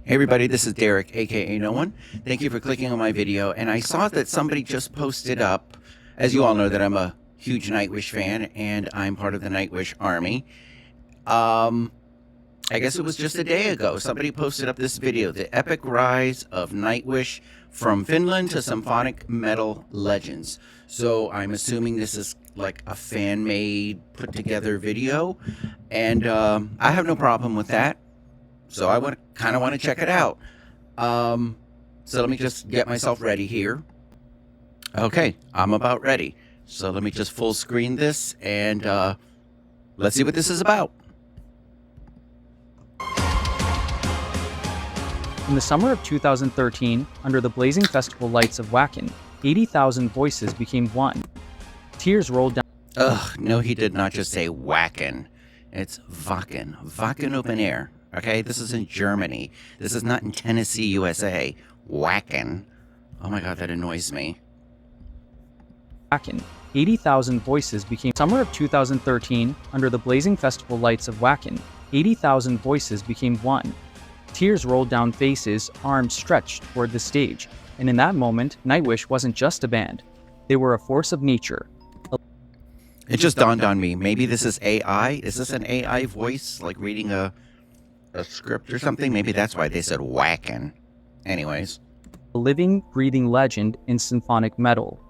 Hey everybody, this is Derek, aka No One. Thank you for clicking on my video. And I saw that somebody just posted up, as you all know, that I'm a huge Nightwish fan and I'm part of the Nightwish army. I guess it was just a day ago. Somebody posted up this video, the epic rise of Nightwish from Finland to symphonic metal legends. So I'm assuming this is like a fan-made, put-together video, and I have no problem with that. So I kind of want to check it out. So let me just get myself ready here. Okay, I'm about ready. So let me just full screen this and let's see what this is about. In the summer of 2013, under the blazing festival lights of Wacken, 80,000 voices became one. Tears rolled down. Ugh, no, he did not just say Wacken. It's Wacken. Wacken open air. Okay, this is in Germany. This is not in Tennessee, USA. Wacken. Oh my god, that annoys me. Wacken, 80,000 voices became. Summer of 2013, under the blazing festival lights of Wacken, 80,000 voices became one. Tears rolled down faces, arms stretched toward the stage, and in that moment, Nightwish wasn't just a band. They were a force of nature. It just dawned on me. Maybe this is AI? Is this an AI voice, like reading a script or something? Maybe that's why they said Wacken. Anyways. A living, breathing legend in symphonic metal.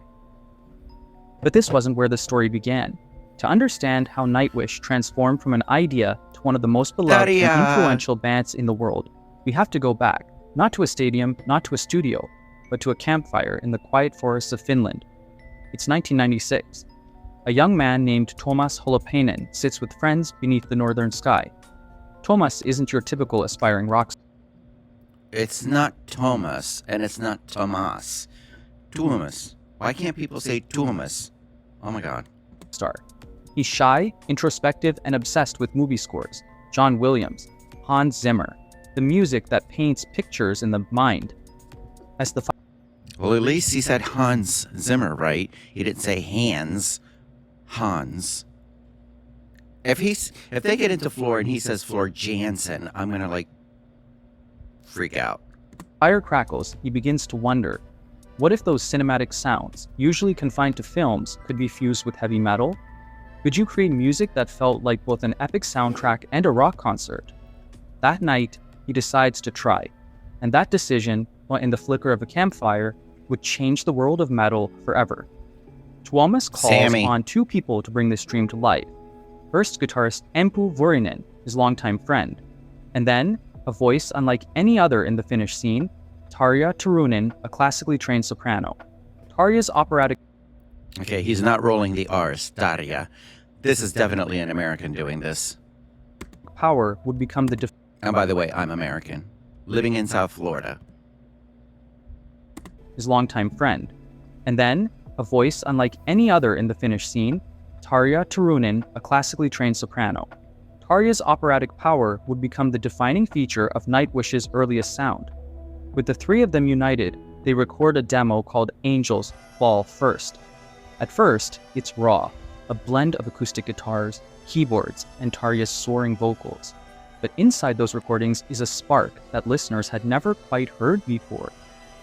But this wasn't where the story began. To understand how Nightwish transformed from an idea to one of the most beloved Tarja. and influential bands in the world, we have to go back, not to a stadium, not to a studio, but to a campfire in the quiet forests of Finland. It's 1996. A young man named Tuomas Holopainen sits with friends beneath the northern sky. Tuomas isn't your typical aspiring rock star. It's not Thomas, and it's not Tomas. Tuomas. Why can't people say Tuomas? Oh my god. He's shy, introspective, and obsessed with movie scores. John Williams, Hans Zimmer, the music that paints pictures in the mind. Well, at least he said Hans Zimmer, right? He didn't say Hans. Hans. If they get into Floor and he says Floor Jansen, I'm gonna like freak out. Fire crackles, he begins to wonder, what if those cinematic sounds, usually confined to films, could be fused with heavy metal? Could you create music that felt like both an epic soundtrack and a rock concert? That night, he decides to try, and that decision, in the flicker of a campfire, would change the world of metal forever. Tuomas calls on two people to bring this dream to life. First, guitarist Empu Vuorinen, his longtime friend, and then, a voice unlike any other in the Finnish scene, Tarja Turunen, a classically trained soprano. Tarja's operatic... Okay, he's not rolling the R's, Tarja. This is definitely an American doing this. Power would become the... And by the way, I'm American, living in South Florida. His longtime friend. And then, a voice unlike any other in the Finnish scene, Tarja Turunen, a classically trained soprano. Tarja's operatic power would become the defining feature of Nightwish's earliest sound. With the three of them united, they record a demo called Angels Fall First. At first, it's raw, a blend of acoustic guitars, keyboards, and Tarja's soaring vocals. But inside those recordings is a spark that listeners had never quite heard before.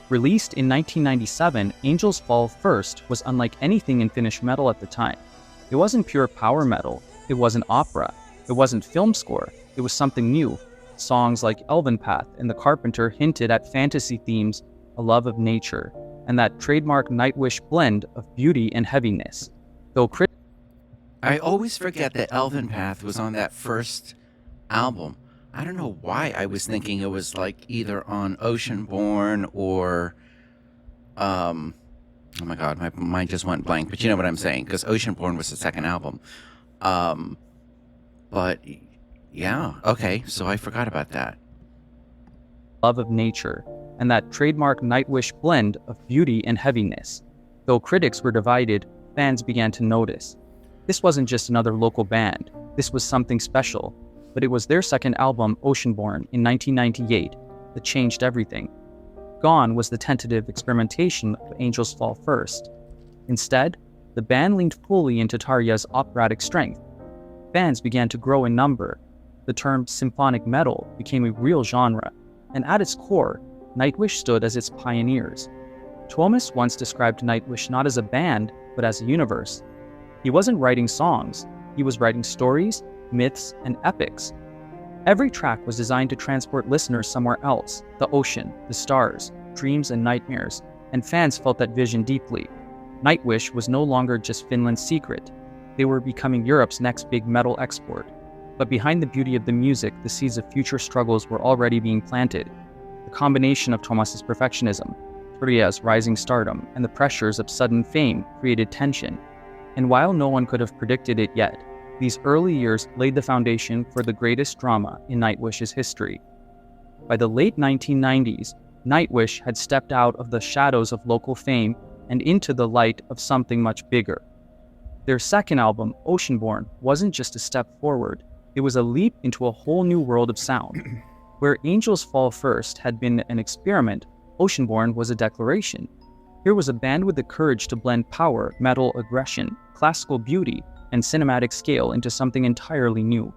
Released in 1997, Angels Fall First was unlike anything in Finnish metal at the time. It wasn't pure power metal, it wasn't opera, it wasn't film score, it was something new. Songs like Elven Path and The Carpenter hinted at fantasy themes, a love of nature, and that trademark Nightwish blend of beauty and heaviness. Though I always forget that Elven Path was on that first album. I don't know why I was thinking it was like either on Oceanborn or oh my god, my mind just went blank, but you know what I'm saying, because Oceanborn was the second album. But yeah, okay, so I forgot about that. Love of nature, and that trademark Nightwish blend of beauty and heaviness. Though critics were divided, fans began to notice. This wasn't just another local band, this was something special, but it was their second album, Oceanborn, in 1998, that changed everything. Gone was the tentative experimentation of Angels Fall First. Instead, the band leaned fully into Tarja's operatic strength. Fans began to grow in number. The term symphonic metal became a real genre. and at its core, Nightwish stood as its pioneers. Tuomas once described Nightwish not as a band, but as a universe. He wasn't writing songs, he was writing stories, myths, and epics. Every track was designed to transport listeners somewhere else: the ocean, the stars, dreams, and nightmares, and fans felt that vision deeply. Nightwish was no longer just Finland's secret. They were becoming Europe's next big metal export. But behind the beauty of the music, the seeds of future struggles were already being planted. The combination of Tuomas's perfectionism, Tarja's rising stardom, and the pressures of sudden fame created tension. And while no one could have predicted it yet, these early years laid the foundation for the greatest drama in Nightwish's history. By the late 1990s, Nightwish had stepped out of the shadows of local fame and into the light of something much bigger. Their second album, Oceanborn, wasn't just a step forward, it was a leap into a whole new world of sound. Where Angels Fall First had been an experiment, Oceanborn was a declaration. Here was a band with the courage to blend power, metal aggression, classical beauty, and cinematic scale into something entirely new.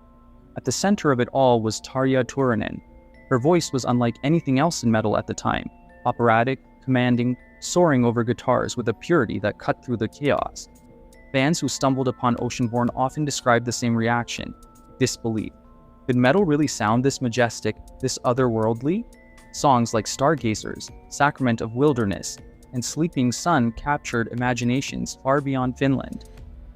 At the center of it all was Tarja Turunen. Her voice was unlike anything else in metal at the time, operatic, commanding, soaring over guitars with a purity that cut through the chaos. Fans who stumbled upon Oceanborn often described the same reaction: disbelief. Could metal really sound this majestic, this otherworldly? Songs like Stargazers, Sacrament of Wilderness, and Sleeping Sun captured imaginations far beyond Finland.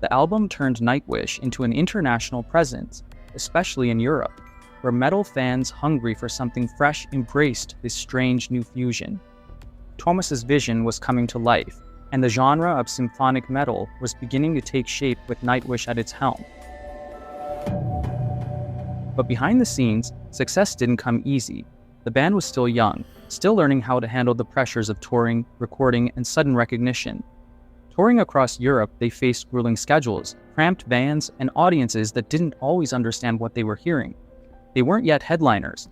The album turned Nightwish into an international presence, especially in Europe, where metal fans hungry for something fresh embraced this strange new fusion. Tuomas's vision was coming to life, and the genre of symphonic metal was beginning to take shape with Nightwish at its helm. But behind the scenes, success didn't come easy. The band was still young, still learning how to handle the pressures of touring, recording, and sudden recognition. Touring across Europe, they faced grueling schedules, cramped vans, and audiences that didn't always understand what they were hearing. They weren't yet headliners.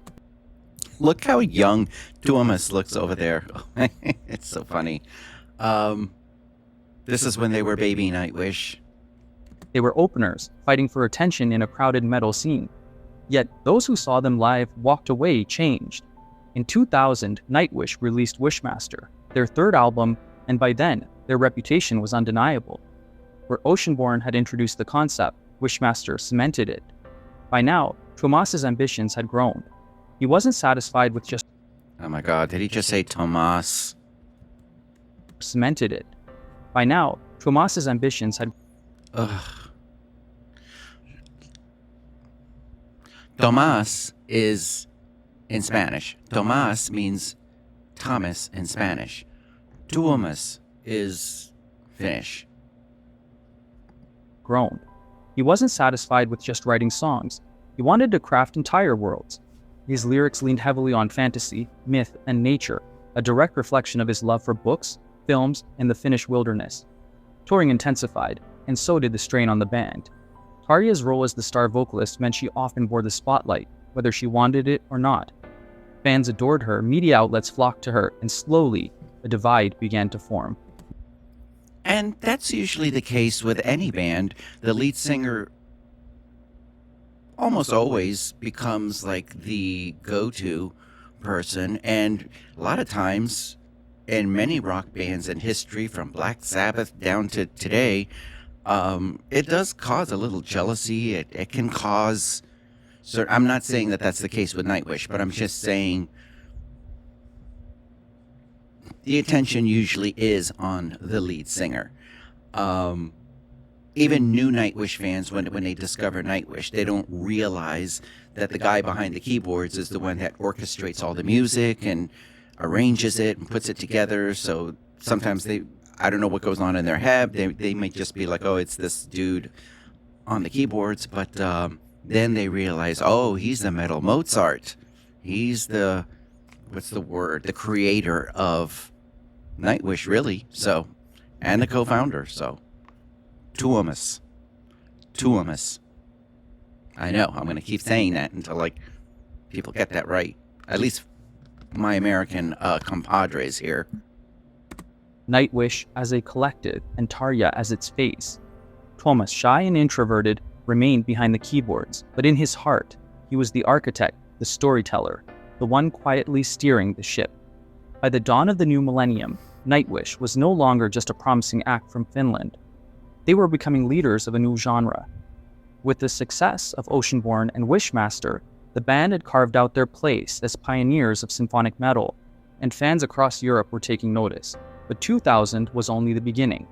Look how young Tuomas looks over there. It's so funny. This is when they were baby Nightwish. They were openers, fighting for attention in a crowded metal scene. Yet those who saw them live walked away changed. In 2000, Nightwish released Wishmaster, their third album, and by then, their reputation was undeniable. Where Oceanborn had introduced the concept, Wishmaster cemented it. By now, Tuomas's ambitions had grown. He wasn't satisfied with just Oh my god, did he just say Tomas? Cemented it. By now, Tuomas's ambitions had Ugh. Tomas is in Spanish. Tomas means Thomas in Spanish. Tuomas is Finnish. grown. He wasn't satisfied with just writing songs. He wanted to craft entire worlds. His lyrics leaned heavily on fantasy, myth, and nature, a direct reflection of his love for books, films, and the Finnish wilderness. Touring intensified, and so did the strain on the band. Tarja's role as the star vocalist meant she often bore the spotlight, whether she wanted it or not. Fans adored her, media outlets flocked to her, and slowly, a divide began to form. And that's usually the case with any band. The lead singer almost always becomes like the go-to person, and a lot of times in many rock bands in history, from Black Sabbath down to today, it does cause a little jealousy. It can cause... So I'm not saying that that's the case with Nightwish, but I'm just saying the attention usually is on the lead singer. Even new Nightwish fans, when they discover Nightwish, they don't realize that the guy behind the keyboards is the one that orchestrates all the music and arranges it and puts it together. So sometimes I don't know what goes on in their head. They might just be like, oh, it's this dude on the keyboards, but then they realize, oh, he's the metal Mozart. He's the, the creator of Nightwish, really. So, and the co-founder. So, Tuomas. I know, I'm going to keep saying that until, people get that right. At least my American compadres here. Nightwish as a collective and Tarja as its face. Tuomas, shy and introverted, remained behind the keyboards, but in his heart, he was the architect, the storyteller, the one quietly steering the ship. By the dawn of the new millennium, Nightwish was no longer just a promising act from Finland. They were becoming leaders of a new genre. With the success of Oceanborn and Wishmaster, the band had carved out their place as pioneers of symphonic metal, and fans across Europe were taking notice. But 2000 was only the beginning.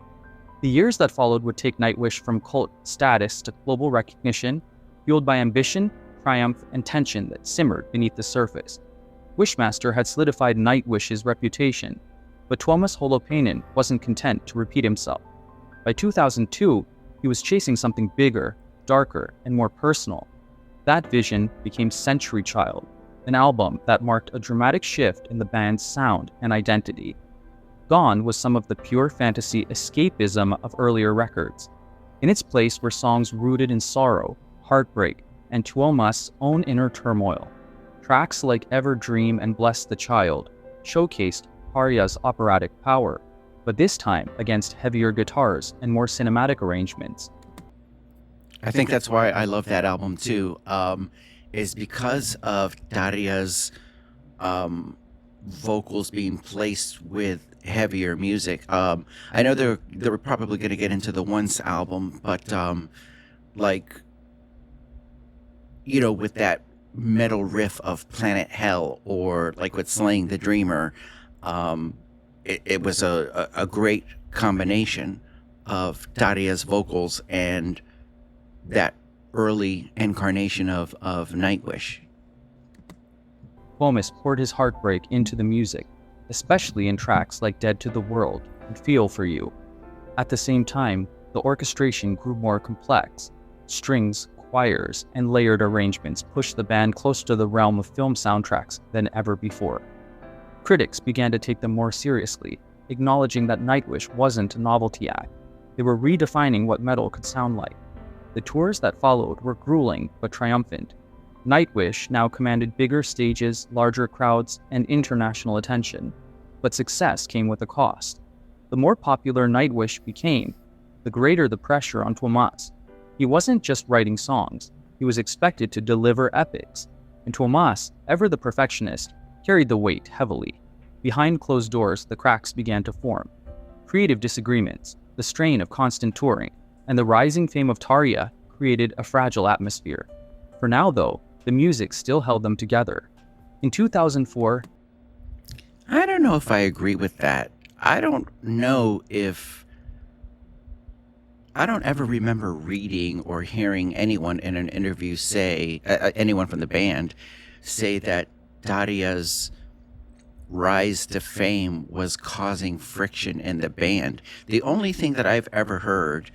The years that followed would take Nightwish from cult status to global recognition, fueled by ambition, triumph, and tension that simmered beneath the surface. Wishmaster had solidified Nightwish's reputation, but Tuomas Holopainen wasn't content to repeat himself. By 2002, he was chasing something bigger, darker, and more personal. That vision became Century Child, an album that marked a dramatic shift in the band's sound and identity. Gone was some of the pure fantasy escapism of earlier records. In its place were songs rooted in sorrow, heartbreak, and Tuomas' own inner turmoil. Tracks like Ever Dream and Bless the Child showcased Tarja's operatic power, but this time against heavier guitars and more cinematic arrangements. I think that's why I love that album too, is because of Tarja's vocals being placed with heavier music. I know they were probably going to get into the Once album, but like, you know, with that metal riff of Planet Hell, or like with Slaying the Dreamer, it was a great combination of Tarja's vocals and that early incarnation of Nightwish. Tuomas poured his heartbreak into the music, especially in tracks like Dead to the World and Feel for You. At the same time, the orchestration grew more complex. Strings, choirs, and layered arrangements pushed the band closer to the realm of film soundtracks than ever before. Critics began to take them more seriously, acknowledging that Nightwish wasn't a novelty act. They were redefining what metal could sound like. The tours that followed were grueling but triumphant. Nightwish now commanded bigger stages, larger crowds, and international attention. But success came with a cost. The more popular Nightwish became, the greater the pressure on Tuomas. He wasn't just writing songs, he was expected to deliver epics. And Tuomas, ever the perfectionist, carried the weight heavily. Behind closed doors, the cracks began to form. Creative disagreements, the strain of constant touring, and the rising fame of Tarja created a fragile atmosphere. For now, though, the music still held them together. In 2004, I don't know if I agree with that. I don't ever remember reading or hearing anyone in an interview say, anyone from the band, say that Tarja's rise to fame was causing friction in the band. The only thing that I've ever heard,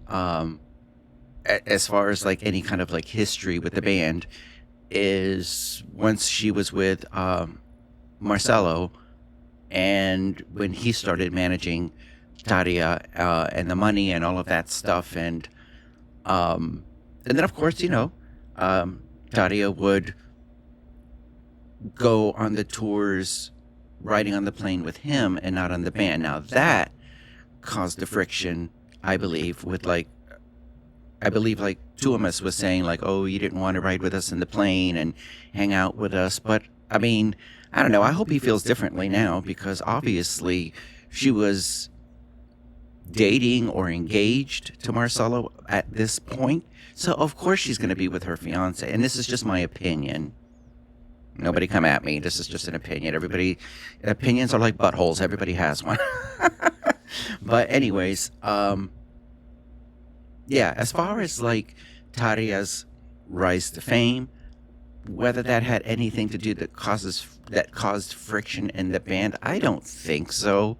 as far as like any kind of like history with the band, is once she was with Marcelo, and when he started managing Tarja and the money and all of that stuff, and then of course, you know, Tarja would go on the tours riding on the plane with him and not on the band. Now that caused the friction, I believe, with like Tuomas was saying like, oh, you didn't want to ride with us in the plane and hang out with us. But I mean, I don't know. I hope he feels differently now, because obviously she was dating or engaged to Marcelo at this point. So of course she's going to be with her fiance. And this is just my opinion. Nobody come at me. This is just an opinion. Opinions are like buttholes. Everybody has one. But anyways, yeah, as far as like Tarja's rise to fame, whether that had anything to do that caused friction in the band, I don't think so.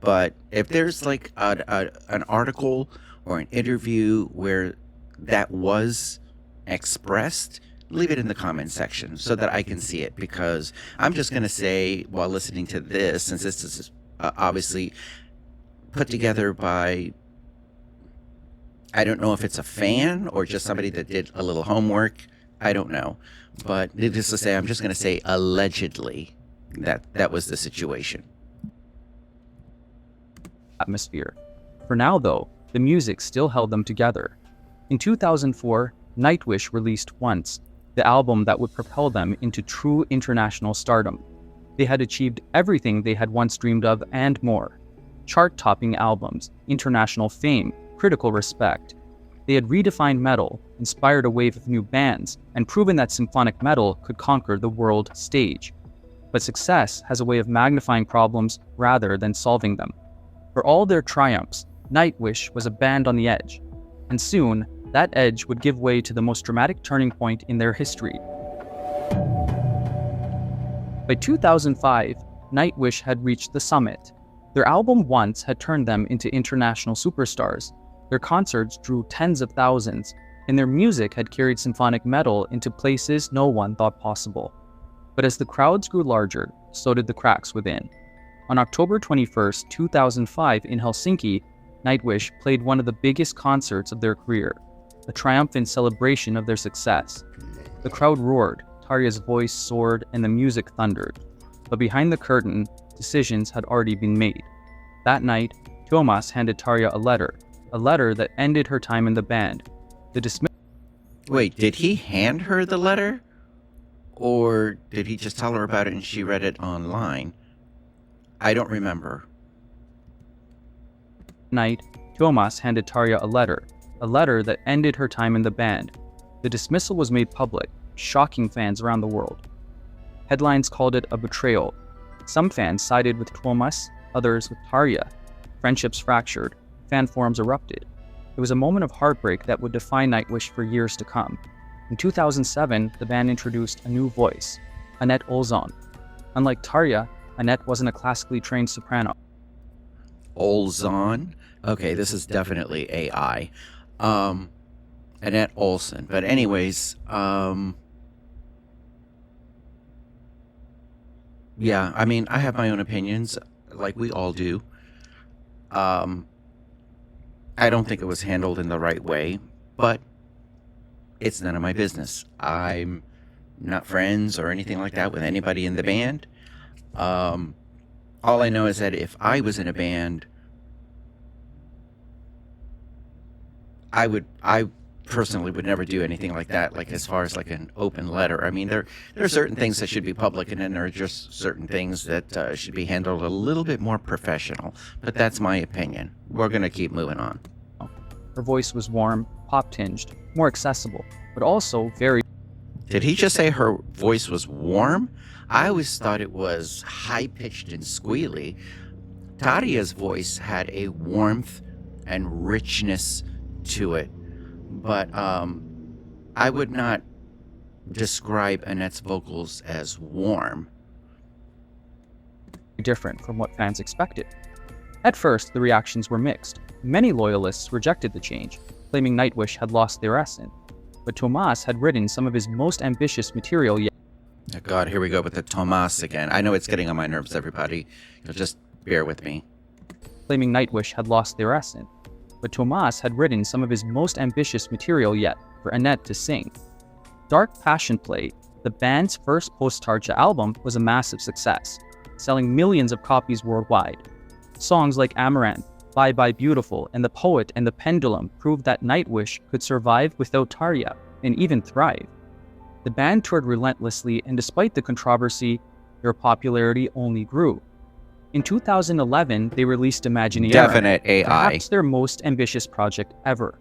But if there's like an article or an interview where that was expressed, leave it in the comment section so that I can see it, because I'm just going to say, while listening to this, since this is obviously put together by, I don't know if it's a fan or just somebody that did a little homework, I don't know. But needless to say, I'm just going to say allegedly that was the situation. Atmosphere. For now, though, the music still held them together. In 2004, Nightwish released Once, the album that would propel them into true international stardom. They had achieved everything they had once dreamed of and more. Chart-topping albums, international fame, critical respect. They had redefined metal, inspired a wave of new bands, and proven that symphonic metal could conquer the world stage. But success has a way of magnifying problems rather than solving them. For all their triumphs, Nightwish was a band on the edge, and soon, that edge would give way to the most dramatic turning point in their history. By 2005, Nightwish had reached the summit. Their album Once had turned them into international superstars. Their concerts drew tens of thousands, and their music had carried symphonic metal into places no one thought possible. But as the crowds grew larger, so did the cracks within. On October 21st, 2005 in Helsinki, Nightwish played one of the biggest concerts of their career, a triumphant celebration of their success. The crowd roared, Tarja's voice soared, and the music thundered. But behind the curtain, decisions had already been made. That night, Tuomas handed Tarja a letter that ended her time in the band. Wait, did he hand her the letter? Or did he just tell her about it and she read it online? I don't remember. Night, Tuomas handed Tarja a letter that ended her time in the band. The dismissal was made public, shocking fans around the world. Headlines called it a betrayal. Some fans sided with Tuomas, others with Tarja. Friendships fractured, fan forums erupted. It was a moment of heartbreak that would define Nightwish for years to come. In 2007, the band introduced a new voice, Anette Olzon. Unlike Tarja, Anette wasn't a classically trained soprano. Olzon? Okay, this is definitely AI. Anette Olzon. But anyways, yeah, I mean, I have my own opinions, like we all do. I don't think it was handled in the right way, but it's none of my business. I'm not friends or anything like that with anybody in the band. All I know is that if I was in a band, I personally would never do anything like that, like as far as like an open letter. I mean, there are certain things that should be public, and then there are just certain things that should be handled a little bit more professional. But that's my opinion. We're going to keep moving on. Her voice was warm, pop-tinged, more accessible, but also very... Did he just say her voice was warm? I always thought it was high-pitched and squealy. Tarja's voice had a warmth and richness to it, but I would not describe Annette's vocals as warm. Different from what fans expected. At first, the reactions were mixed. Many loyalists rejected the change, claiming Nightwish had lost their essence. But Tuomas had written some of his most ambitious material yet. Oh God, here we go with the Tuomas again. I know it's getting on my nerves, everybody. You'll just bear with me. Claiming Nightwish had lost their essence. But Tuomas had written some of his most ambitious material yet for Anette to sing. Dark Passion Play, the band's first post-Tarja album, was a massive success, selling millions of copies worldwide. Songs like Amaranth, Bye Bye Beautiful, and The Poet and the Pendulum proved that Nightwish could survive without Tarja, and even thrive. The band toured relentlessly, and despite the controversy, their popularity only grew. In 2011, they released Imaginary, Definite AI. perhaps their most ambitious project ever.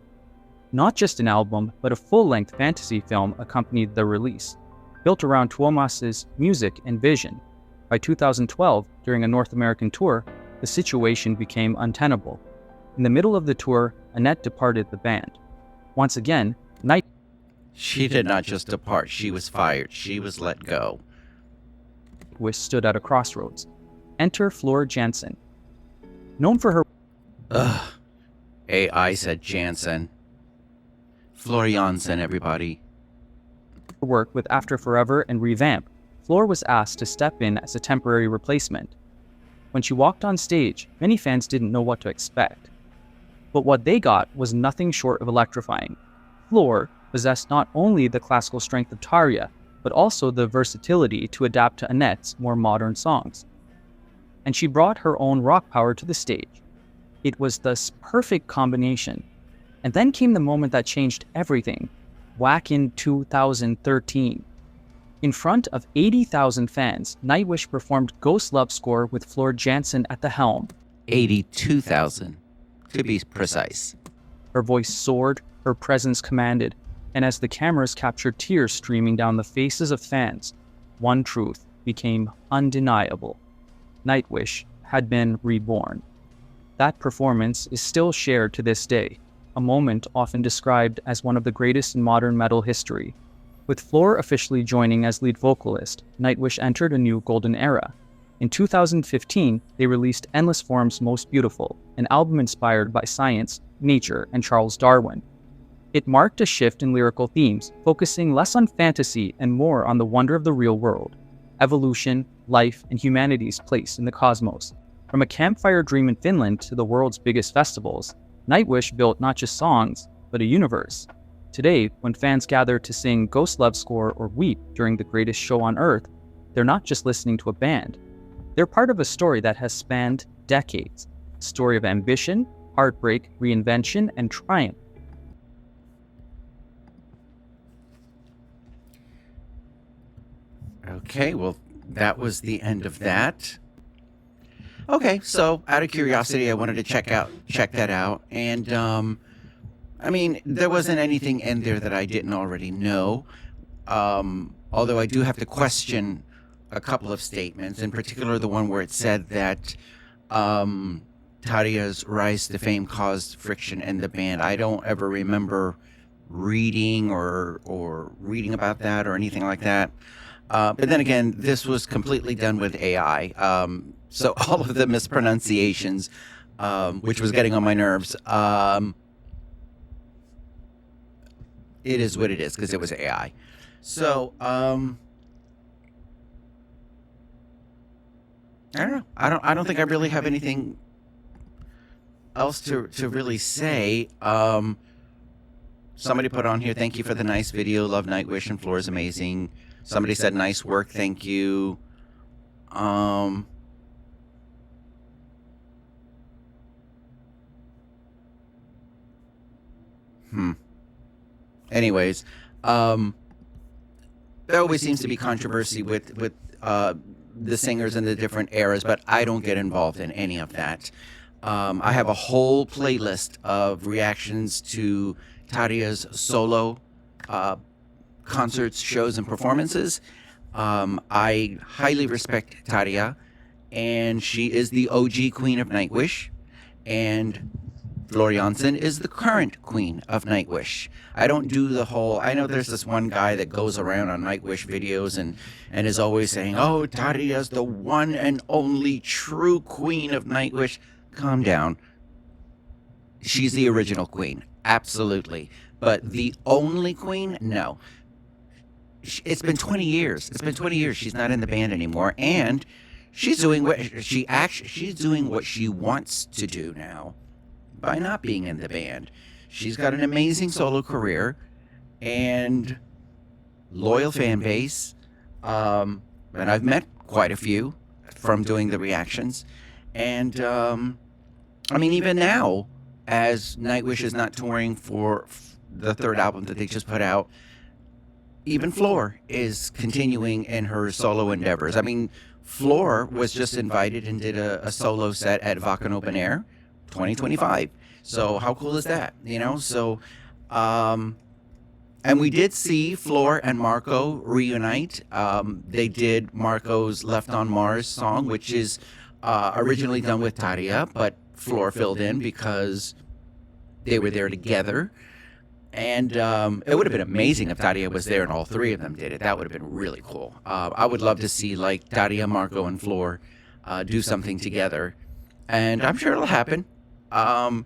Not just an album, but a full-length fantasy film accompanied the release, built around Tuomas's music and vision. By 2012, during a North American tour, the situation became untenable. In the middle of the tour, Anette departed the band. Once again, She did not just depart, she was fired. She was let go. Nightwish stood at a crossroads. Enter Floor Jansen. Known for her AI said Jansen. Floor Jansen, everybody. work with After Forever and Revamp, Floor was asked to step in as a temporary replacement. When she walked on stage, many fans didn't know what to expect. But what they got was nothing short of electrifying. Floor possessed not only the classical strength of Tarja, but also the versatility to adapt to Annette's more modern songs. And she brought her own rock power to the stage. It was this perfect combination. And then came the moment that changed everything. back in 2013. In front of 80,000 fans, Nightwish performed Ghost Love Score with Floor Jansen at the helm. 82,000, to be precise. Her voice soared, her presence commanded, and as the cameras captured tears streaming down the faces of fans, one truth became undeniable. Nightwish had been reborn. That performance is still shared to this day, a moment often described as one of the greatest in modern metal history. With Floor officially joining as lead vocalist, Nightwish entered a new golden era. In 2015, they released Endless Form's Most Beautiful, an album inspired by science, nature, and Charles Darwin. It marked a shift in lyrical themes, focusing less on fantasy and more on the wonder of the real world, evolution, life, and humanity's place in the cosmos. From a campfire dream in Finland to the world's biggest festivals, Nightwish built not just songs, but a universe. Today, when fans gather to sing Ghost Love Score or Weep during the greatest show on Earth, they're not just listening to a band. They're part of a story that has spanned decades. A story of ambition, heartbreak, reinvention, and triumph. Okay, well, that was the end of that. Okay, so out of curiosity, I wanted to check that out, and I mean, there wasn't anything in there that I didn't already know. Although I do have to question a couple of statements, in particular the one where it said that Tarja's rise to fame caused friction in the band. I don't ever remember reading or reading about that or anything like that. But then again, this was completely done with AI. So all of the mispronunciations, which was getting on my nerves, it is what it is because it was AI. So, I don't know. I don't think I really have anything else to really say. Somebody put on here, thank you for the nice video. Love Nightwish and Floor is amazing. Somebody said nice work, thank you. Anyways, there always seems to be controversy with the singers in the different eras, but I don't get involved in any of that. I have a whole playlist of reactions to Tarja's solo concerts, shows, and performances. I highly respect Tarja, and she is the OG queen of Nightwish, and Floor Jansen is the current queen of Nightwish. I don't do the whole... I know there's this one guy that goes around on Nightwish videos and is always saying, oh, Tarja's the one and only true queen of Nightwish. Calm down. She's the original queen. Absolutely. But the only queen? No. It's been 20 years. It's been 20 years. She's not in the band anymore. And she's doing what she's doing what she wants to do now by not being in the band. She's got an amazing solo career and loyal fan base. And I've met quite a few from doing the reactions. And I mean, even now, as Nightwish is not touring for the third album that they just put out, even Floor is continuing in her solo endeavors. I mean, Floor was just invited and did a solo set at Wacken Open Air 2025. So how cool is that? You know, so and we did see Floor and Marco reunite. They did Marco's Left on Mars song, which is originally done with Tarja, but Floor filled in because they were there together. And it would have been amazing if Tarja was there and all three of them did it. That would have been really cool. I would love to see like Tarja, Marco, and Floor do something together. And I'm sure it'll happen. Yeah,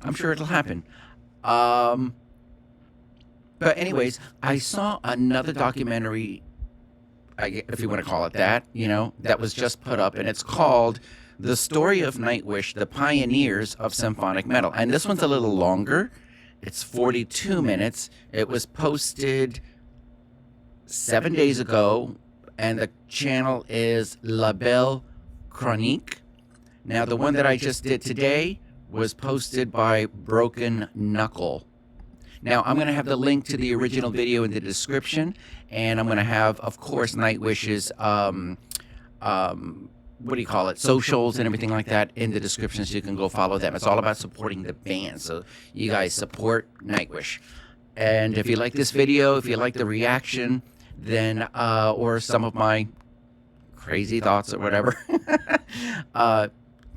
I'm sure it'll happen. But anyways, I saw another documentary, if you want to call it that, you know, that was just put up, and it's called The Story of Nightwish, The Pioneers of Symphonic Metal. And this one's a little longer. It's 42 minutes. It was posted 7 days ago, and the channel is La Belle Chronique. Now, the one that I just did today was posted by Broken Knuckle. Now, I'm going to have the link to the original video in the description, and I'm going to have, of course, Nightwish's what do you call it, socials and everything like that in the description, so you can go follow them. It's all about supporting the band, so you guys support Nightwish. And if you like this video, if you like the reaction, then or some of my crazy thoughts or whatever,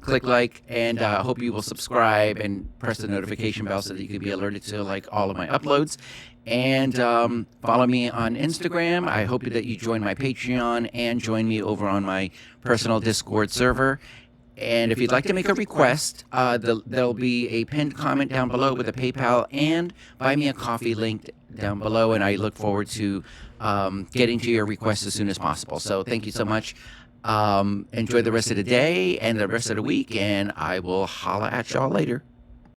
click like, and I hope you will subscribe and press the notification bell so that you can be alerted to like all of my uploads. And follow me on Instagram. I hope that you join my Patreon and join me over on my personal Discord server. And if you'd like to make a request, there'll be a pinned comment down below with a PayPal and Buy Me a Coffee link down below. And I look forward to getting to your requests as soon as possible. So thank you so much. Enjoy the rest of the day and the rest of the week, and I will holla at y'all later.